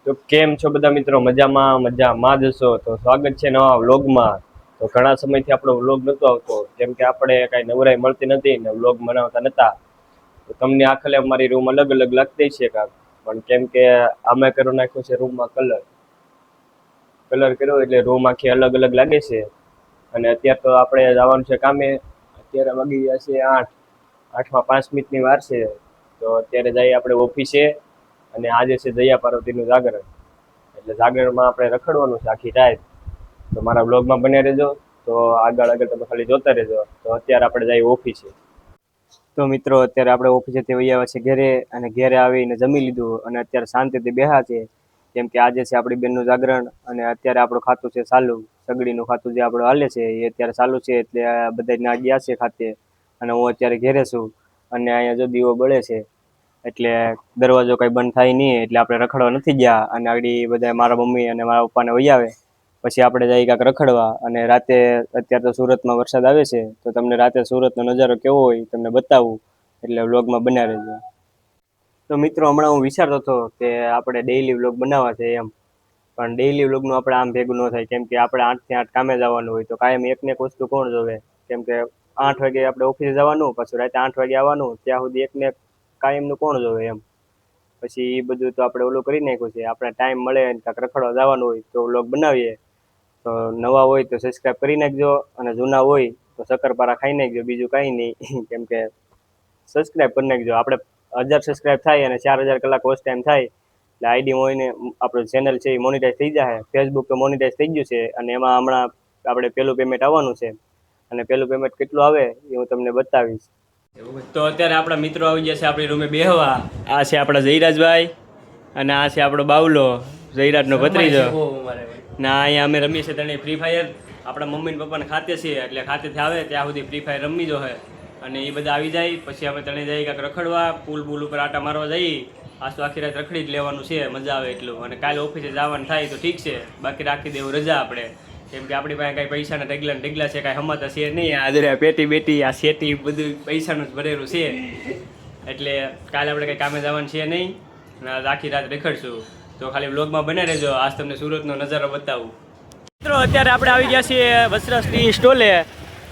તો કેમ છો બધા મિત્રો? મજામાં જ હશો. તો સ્વાગત છે નવા વ્લોગમાં. તો ઘણા સમયથી આપણો વ્લોગ નહોતો આવતો, કેમ કે આપણે કાંઈ નવરાઈ મળતી નથી ને વ્લોગ બનાવતા નહોતા. તો તમને આખલે અમારી રૂમ અલગ અલગ લાગતી છે કાંક, પણ કેમ કે અમે કરી નાખ્યો છે રૂમમાં કલર કર્યો એટલે રૂમ આખી અલગ અલગ લાગે છે. અને અત્યારે તો આપણે જવાનું છે કામે. અત્યારે વાગી ગયા છે 8:08માં 5 મિનિટની વાર છે. તો અત્યારે જઈએ આપણે ઓફિસે. અને આજે છે દયા પાર્વતીનું જાગરણ, એટલે જાગરણમાં આપણે રખડવાનું છે આખી રાત. તો મારા બ્લોગમાં બન્યા રહેજો. તો આગળ તમે ખાલી જોતા રહેજો. તો અત્યારે આપણે જઈએ ઓફિસે. તો મિત્રો અત્યારે આપણે ઓફિસેથી વહી આવ્યા છે ઘરે, અને ઘરે આવીને જમી લીધું અને અત્યારે શાંતિથી બેહા છે. કેમ કે આજે છે આપણી બેનનું જાગરણ, અને અત્યારે આપણું ખાતું છે ચાલુ. સગડીનું ખાતું જે આપણું હાલે છે એ અત્યારે ચાલુ છે, એટલે બધા ના ગયા છે ખાતે. અને હું અત્યારે ઘરે છું, અને અહીંયા જો દીવો બળે છે, એટલે દરવાજો કઈ બંધ થાય નહીં. એટલે આપણે રખડવા નથી ગયા, અને આગળ બધા મારા મમ્મી અને મારા પપ્પાને વહી આવે પછી આપણે જઈએ કાંઈક રખડવા. અને રાતે અત્યારે તો સુરતમાં વરસાદ આવે છે, તો તમને રાતે સુરતનો નજારો કેવો હોય તમને બતાવું, એટલે વ્લોગમાં બન્યા રહેજો. તો મિત્રો હમણાં હું વિચારતો હતો કે આપણે ડેઈલી વ્લોગ બનાવવા છે એમ, પણ ડેઈલી વ્લોગનું આપણે આમ ભેગું ન થાય. કેમ કે આપણે 8 થી 8 કામે જવાનું હોય, તો કાયમ એકને એક વસ્તુ કોણ જોવે? કેમ કે 8 વાગે આપણે ઓફિસે જવાનું, પછી રાતે 8 વાગે આવવાનું, ત્યાં સુધી એકને એક કાયમનું કોણ જોવે એમ. પછી એ બધું તો આપણે ઓલું કરી નાખ્યું છે. આપણે ટાઈમ મળે કાંઈક રખડવા જવાનું હોય તો વ્લોગ બનાવીએ. તો નવા હોય તો સબસ્ક્રાઈબ કરી નાખજો, અને જૂના હોય તો શક્કરપારા ખાઈ નાખજો, બીજું કાંઈ નહીં. કેમ કે સબસ્ક્રાઈબ કરી નાખજો. આપણે 1000 સબસ્ક્રાઈબ થાય અને 4000 કલાક વોચ ટાઈમ થાય એટલે આઈડી હોય ને આપણું ચેનલ છે એ મોનિટાઈઝ થઈ જાય. ફેસબુક તો મોનિટાઈઝ થઈ ગયું છે, અને એમાં હમણાં આપણે પહેલું પેમેન્ટ આવવાનું છે. અને પહેલું પેમેન્ટ કેટલું આવે એ હું તમને બતાવીશ. તો અત્યારે આપણા મિત્રો આવી ગયા છે આપણી રૂમે બેહવા. આ છે આપણા જયરાજભાઈ, અને આ છે આપણો બાવલો, જયરાજનો ભત્રીજો. ના અહીંયા અમે રમીએ છીએ તને ફ્રી ફાયર. આપણા મમ્મી ને પપ્પાને ખાતે છીએ, એટલે ખાતેથી આવે ત્યાં સુધી ફ્રી ફાયર રમી જો હે. અને એ બધા આવી જાય પછી અમે તને જઈએ કાંઈક રખડવા, પુલ ઉપર આટા મારવા જઈએ. આજ તો આખી રાત રખડી જ લેવાનું છે, મજા આવે એટલું. અને કાલે ઓફિસે જવાનું થાય તો ઠીક છે, બાકી રાખી દેવું રજા આપણે. કેમ કે આપણી પાસે કાંઈ પૈસાના ઢગલા છે, કાંઈ હમાતા છે નહીં. આ પેટી બેટી આ શેટી બધું પૈસાનું જ ભરેલું છે, એટલે કાલે આપણે કંઈ કામે જવાનું છે નહીં. આખી રાત રખડશું. તો ખાલી વ્લોગમાં બને રહેજો. આજ તમને સુરતનો નજારો બતાવું. મિત્રો અત્યારે આપણે આવી ગયા છીએ વસ્ત્રાસ ટી સ્ટોલે.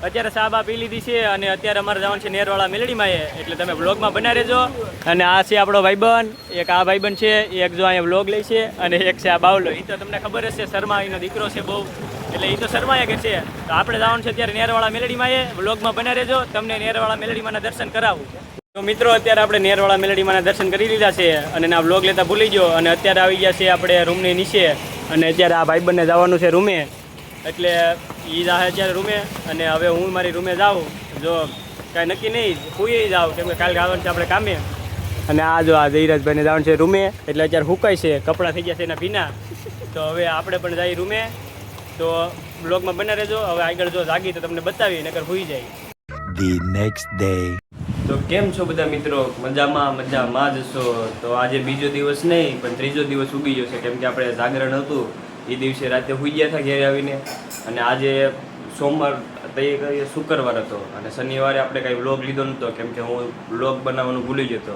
અત્યારે સાબા પી લીધી છે, અને અત્યારે અમારે જવાનું છે નેરવાળા મેલડીમાં, એટલે તમે વ્લોગમાં બના રહેજો. અને આ છે આપણો ભાઈબંધ, એક આ ભાઈબંધ છે, એક જો અહીંયા વ્લોગ લે છે, અને એક છે આ બાવલો. એ તો તમને ખબર જ છે, શર્મા એનો દીકરો છે બહુ, એટલે એ તો શર્માએ કે છે. તો આપણે જવાનું છે અત્યારે નેરવાળા મેલડીમાં. વ્લોગમાં બના રહેજો, તમને નેરવાળા મેલડીમાંના દર્શન કરાવું. તો મિત્રો અત્યારે આપણે નેરવાળા મેલડીમાંના દર્શન કરી લીધા છે, અને એના વ્લોગ લેતા ભૂલી ગયો. અને અત્યારે આવી ગયા છે આપણે રૂમની નીચે, અને અત્યારે આ ભાઈબંધને જવાનું છે રૂમે, એટલે એ જાહે અત્યારે રૂમે. અને હવે હું મારી રૂમે જાઉં, જો કાંઈ નક્કી નહીં હુઈ જાઉં, કેમ કે કાલે આવવાનું છે આપણે કામે. અને આ જો આ જયરાજભાઈને જવાનું છે રૂમે, એટલે અત્યારે હુકાય છે, કપડાં થઈ ગયા છે એના ભીના. તો હવે આપણે પણ જઈએ રૂમે. તો બ્લોગમાં બને રહેજો. હવે આગળ જો જાગી તો તમને બતાવી, નકર હુઈ જાય. The next day. તો કેમ છો બધા મિત્રો? મજામાં જ છો. તો આજે બીજો દિવસ નહીં પણ ત્રીજો દિવસ ઉગી ગયો છે, કેમ કે આપણે જાગરણ હતું એ દિવસે રાતે સુઈ ગયા હતા ઘેરે આવીને. અને આજે સોમવાર તૈયાર શુક્રવાર હતો, અને શનિવારે આપણે કાંઈ વ્લોગ લીધો નહોતો, કેમ કે હું વ્લોગ બનાવવાનું ભૂલી ગયો હતો.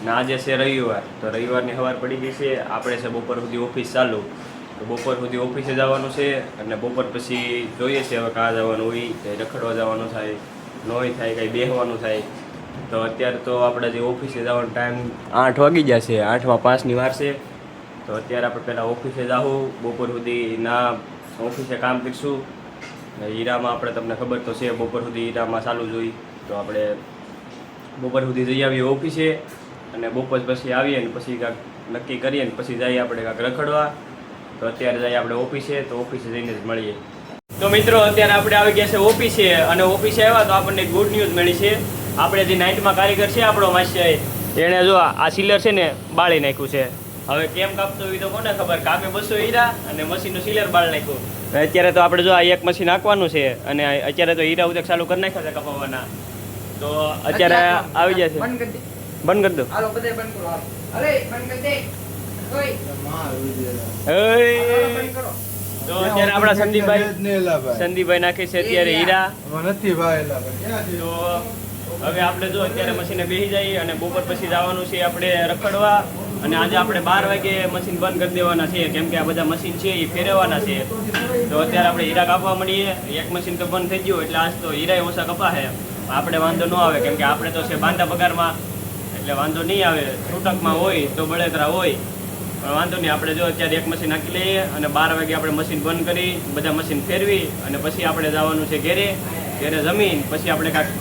અને આજે છે રવિવાર, તો રવિવારની સવાર પડી ગઈ છે. આપણે છે બપોર સુધી ઓફિસ ચાલુ, તો બપોર સુધી ઓફિસે જવાનું છે. અને બપોર પછી જોઈએ છે હવે કાં જવાનું હોય, કંઈ રખડવા જવાનું થાય, નોય થાય, કંઈ બેસવાનું થાય. તો અત્યારે તો આપણે જે ઓફિસે જવાનો ટાઈમ 8 વાગી ગયા છે, 8:05ની વાર છે. તો અત્યારે આપણે પહેલાં ઓફિસે જાઉં, બપોર સુધી ના ઓફિસે કામ કરીશું. હીરામાં આપણે તમને ખબર તો છે, બપોર સુધી હીરામાં ચાલુ જોઈ. તો આપણે બપોર સુધી જઈ આવીએ ઓફિસે, અને બપોર પછી આવીએ ને પછી કાંઈક નક્કી કરીએ ને પછી જઈએ આપણે કાંઈક રખડવા. તો અત્યારે જઈએ આપણે ઓફિસે, તો ઓફિસે જઈને જ મળીએ. તો મિત્રો અત્યારે આપણે આવી ગયા છે ઓફિસે, અને ઓફિસે આવ્યા તો આપણને ગુડ ન્યૂઝ મળી છે. આપણે જે નાઇટમાં કારીગર છે આપણો માસ્ટર, એણે જો આ સીલર છે ને બાળી નાખ્યું છે. હવે કેમ કાપતો હોય તો કોને ખબર. કાપે 200 હીરા અને મશીનનું સીલર બાળી નાખ્યું. અત્યારે તો આપણે જો આ એક મશીન નાખવાનું છે, અને અત્યારે તો હીરા ઉદ્યોગ ચાલુ કરી નાખ્યા છે કપાવવાના. તો અત્યારે આવી જાય છે. બંધ કરી દો. તો અત્યારે આપણા સંદીપભાઈ નાખે છે અત્યારે હીરા. તો હવે આપણે જો અત્યારે મશીને બેસી જઈએ, અને બપોર પછી જવાનું છે આપણે રખડવા. અને આજે આપણે 12 વાગે મશીન બંધ કરી દેવાના છે, કેમ કે આ બધા મશીન છે એ ફેરવવાના છે. તો અત્યારે આપણે હીરા કાપવા મળીએ. એક મશીન તો બંધ થઈ ગયું એટલે આજ તો હીરા ઓછા કપા છે. આપણે વાંધો ન આવે, કેમ કે આપણે તો છે બાંધા પગારમાં, એટલે વાંધો નહીં આવે. છૂટકમાં હોય તો બળેતરા હોય, પણ વાંધો નહીં. આપણે જો અત્યારે એક મશીન નાખી લઈએ અને 12 વાગે આપણે મશીન બંધ કરી બધા મશીન ફેરવી અને પછી આપણે જવાનું છે ઘેરે જમીન. પછી આપણે કાંઈક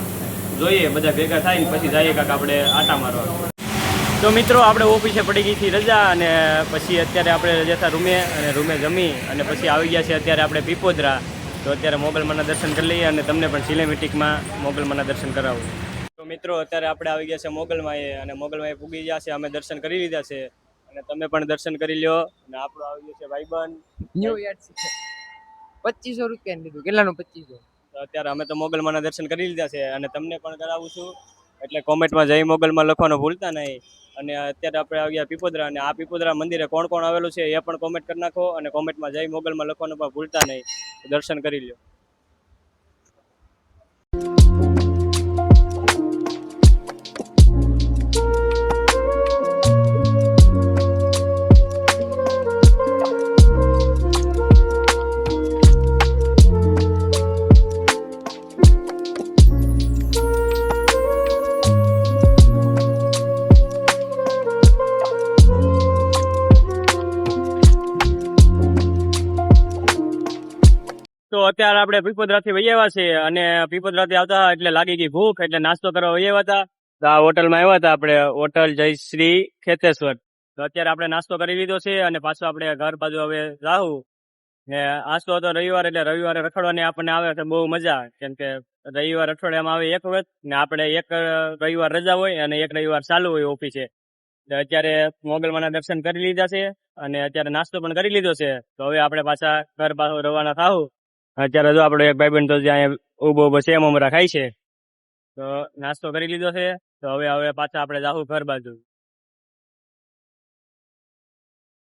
જોઈએ, બધા ભેગા થાય ને પછી જઈએ કાંઈક આપણે આટા મારવા. તો મિત્રો આપણે ઓફિસે પડી ગઈ હતી રજા, અને પછી અત્યારે આપણે જતા રૂમે અને રૂમે જમી અને પછી આવી ગયા છે અત્યારે આપણે પીપોદરા. તો અત્યારે મોગલમાના દર્શન કરી લઈએ અને તમને પણ સિનેમેટિકમાં મોગલમાના દર્શન કરાવું. તો મિત્રો અત્યારે આપણે આવી ગયા છે મોગલમાએ, અને મોગલમાએ પૂગી ગયા છે. અમે દર્શન કરી લીધા છે અને તમે પણ દર્શન કરી લ્યો. અને આપણો આવી ગયો છે ભાઈબંધ ન્યુ યર 2500 રૂપિયા લીધું. કેટલાનું 2500? તો અત્યારે અમે તો મોગલમાના દર્શન કરી લીધા છે અને તમને પણ કરાવું છું. એટલે કોમેન્ટમાં જય મોગલમાં લખવાનું ભૂલતા નહીં. અને અત્યારે આપણે આવી ગયા પીપોદરા, અને આ પીપોદરા મંદિરે કોણ કોણ આવેલું છે એ પણ કોમેન્ટ કરી નાખો, અને કોમેન્ટમાં જય મોગલમાં લખવાનું પણ ભૂલતા નહીં. દર્શન કરી લ્યો. તો અત્યારે આપણે પીપોદરાથી વહી આવ્યા છે, અને પીપોદરાથી આવતા એટલે લાગી ગઈ ભૂખ, એટલે નાસ્તો કરવા વહી આવ્યા હતા. તો આ હોટલમાં આવ્યા હતા આપણે, હોટલ જયશ્રી ખેતેશ્વર. તો અત્યારે આપણે નાસ્તો કરી લીધો છે અને પાછો આપણે ઘર બાજુ હવે જાવું. ને આજ તો હતો રવિવાર, એટલે રવિવારે રખડવાની આપણને આવે છે બહુ મજા, કેમ કે રવિવાર અઠવાડિયામાં આવે એક વખત, ને આપણે એક રવિવાર રજા હોય અને એક રવિવાર ચાલુ હોય ઓફિસે. અત્યારે મોગલમાના દર્શન કરી લીધા છે અને અત્યારે નાસ્તો પણ કરી લીધો છે. તો હવે આપણે પાછા ઘર પાછું રવાના થાવું. અત્યારે જો આપણે એક ભાઈબંધ તો જ્યાં ઉભો છે મમરા ખાય છે. તો નાસ્તો કરી લીધો છે, તો હવે પાછા આપણે જાવું ઘર બાજુ.